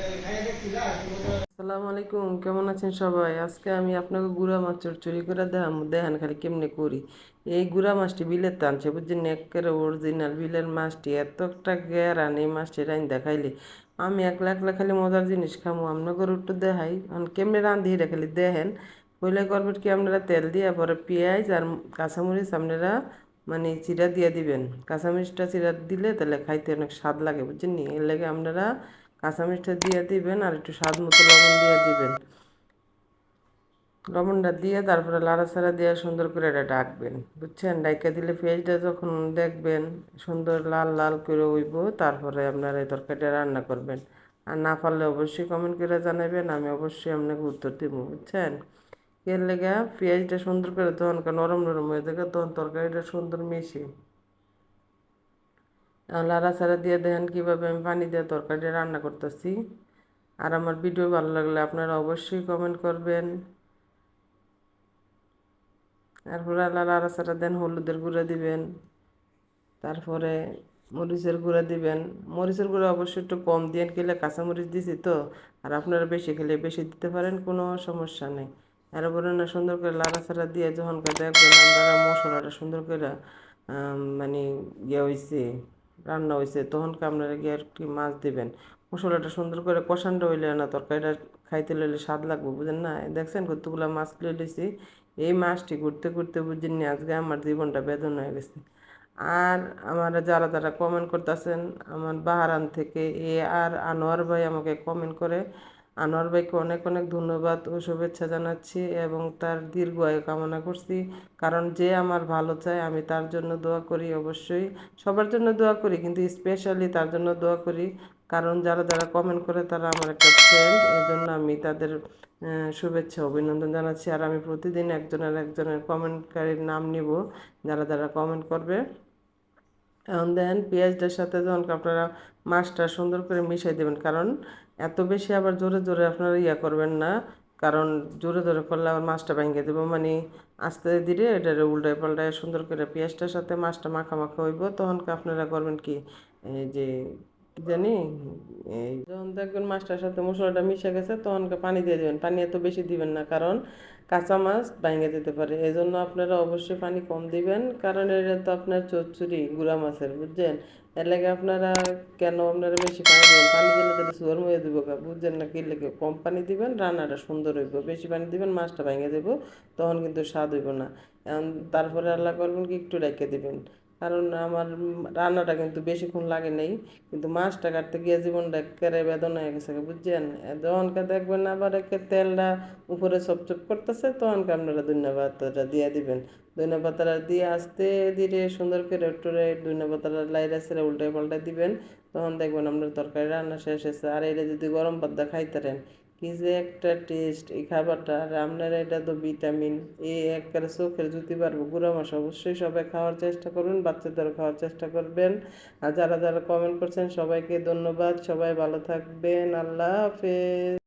আসসালামু আলাইকুম, কেমন আছেন সবাই? আজকে আমি আপনাকে গুড়া মাছ চুরি করে দেখেন খালি কেমনে করি। এই গুড়া মাছটি বিলের টানছে বুঝছেন, একেবারে অরিজিনাল বিলের মাছটি, এত একটা গ্যারান এই মাছটি রাইন দেখাইলে আমি একলা একলা খালি মজার জিনিস খামো। আপনাকে একটু দেখাই কেমনে রান্ধি, এটা খালি দেখেন। পয়লা করবেন কি, আপনারা তেল দিয়ে পরে পেঁয়াজ আর কাঁচামরিচ আপনারা মানে চিরা দিয়ে দিবেন। কাঁচামরিচটা চিরা দিলে তাহলে খাইতে অনেক স্বাদ লাগে বুঝছেন নি। এর লাগে আপনারা কাঁচামরিচটা দিয়ে দিবেন আর একটু স্বাদ মতো লবণ দিয়ে দিবেন। লবণটা দিয়ে তারপরে লাড়াচাড়া দিয়ে সুন্দর করে এটা ডাকবেন বুঝছেন। ডাইকা দিলে পেঁয়াজটা যখন দেখবেন সুন্দর লাল লাল করে হইব, তারপরে আপনারা এই তরকারিটা রান্না করবেন। আর না পারলে অবশ্যই কমেন্ট করে জানাবেন, আমি অবশ্যই আপনাকে উত্তর দিব বুঝছেন। এর লেগে পেঁয়াজটা সুন্দর করে তখন নরম নরম হয়ে থাকে, তখন তরকারিটা সুন্দর মিশে লাড়াচাড়া দিয়ে দেখেন কীভাবে আমি পানি দিয়ে তরকারিটা রান্না করতেছি। আর আমার ভিডিও ভালো লাগলে আপনারা অবশ্যই কমেন্ট করবেন। তারপরে লাড়াচাড়া দেন, হলুদের গুঁড়া দিবেন, তারপরে মরিচের গুঁড়া দিবেন। মরিচের গুঁড়া অবশ্যই একটু কম দিয়ে খেলে, কাঁচামরিচ দিছি তো। আর আপনারা বেশি খেলে বেশি দিতে পারেন, কোনো সমস্যা নেই। এরপরে না সুন্দর করে লাড়াচাড়া দিয়ে যখন দেখবেন আপনারা মশলাটা সুন্দর করে মানে হয়েছে, রান্না হয়েছে, তখন আপনারা গিয়ে আর কি মাছ দিবেন। মশলাটা সুন্দর করে কষানটা হইলে না তরকারিটা খাইতে লইলে স্বাদ লাগবে বুঝেন না। দেখছেন কতগুলো মাছ লই লইছি। এই মাছটি ঘুরতে ঘুরতে বুঝেন নি আজকে আমার জীবনটা বেদনা হয়ে গেছে। আর আমার যারা যারা কমেন্ট করতেছেন, আমার বাহারান থেকে আর আনোয়ার ভাই আমাকে কমেন্ট করে, আনোয়ার ভাইকে অনেক অনেক ধন্যবাদ ও শুভেচ্ছা জানাচ্ছি এবং তার দীর্ঘ আয়ু কামনা করছি। কারণ যে আমার ভালো চায় আমি তার জন্য দোয়া করি, অবশ্যই সবার জন্য দোয়া করি, কিন্তু স্পেশালি তার জন্য দোয়া করি। কারণ যারা যারা কমেন্ট করে তারা আমার একটা ফ্রেন্ড, এই জন্য আমি তাদের শুভেচ্ছা অভিনন্দন জানাচ্ছি। আর আমি প্রতিদিন একজনের একজনের কমেন্টকারীর নাম নিব যারা যারা কমেন্ট করবে। এখন দেখেন পেঁয়াজটার সাথে যখন আপনারা মাছটা সুন্দর করে মিশাই দেবেন, কারণ এত বেশি আবার জোরে জোরে আপনারা করবেন না। কারণ জোরে জোরে করলে আবার মাছটা ভেঙে দেবো, মানে আস্তে ধীরে এটা উল্টায় পাল্টায় সুন্দর করে পেঁয়াজটার সাথে মাছটা মাখা মাখা হইব। তখন আপনারা করবেন কি, এই যে কি জানি, এই যখন দেখবেন মাছটার সাথে মশলাটা মিশে গেছে তখন পানি দিয়ে দেবেন। পানি এত বেশি দিবেন না, কারণ কাঁচা মাছ ভেঙে যেতে পারে। এই জন্য আপনারা অবশ্যই পানি কম দিবেন, কারণ এটা তো আপনার চচ্চড়ি গুঁড়া মাছের বুঝছেন। এর লাগে আপনারা কেন আপনারা বেশি পানি দিবেন, পানি দিলে তাহলে সুগার হয়ে দেবো বুঝছেন না। কি লেগে কম পানি দিবেন, রান্নাটা সুন্দর হইব। বেশি পানি দিবেন মাছটা ভেঙে দেবো, তখন কিন্তু স্বাদ হইব না। এখন তারপরে আল্লাহ করবেন কি, একটু রেখে দিবেন। কারণ আমার রান্নাটা কিন্তু বেশিক্ষণ লাগে নাই, কিন্তু মাছটা কাটতে গিয়ে জীবনটা একেবারে বেদনা হয়ে গেছে বুঝছেন। যখনকার দেখবেন আবার একে তেলটা উপরে চপচপ করতেছে, তখনকে আপনারা ধনিয়া পাতাটা দিয়ে দিবেন। ধনিয়া পাতাটা দিয়ে আস্তে ধীরে সুন্দর করে একটু ধনিয়া পাতাটা লাইরা ছেড়ে উল্টে পাল্টে দিবেন। তখন দেখবেন আপনার তরকারি রান্না শেষ হয়েছে। আর এটা যদি গরম ভাত দিয়ে খাইতারেন, কি যে একটা টেস্ট এই খাবারটা। আর আপনার এটা তো ভিটামিন এ, একবারে চোখের জুতি পারবো। গুঁড়া মাছ অবশ্যই সবাই খাওয়ার চেষ্টা করবেন, বাচ্চাদেরও খাওয়ার চেষ্টা করবেন। আর যারা যারা কমেন্ট করছেন সবাইকে ধন্যবাদ। সবাই ভালো থাকবেন, আল্লাহ হাফেজ।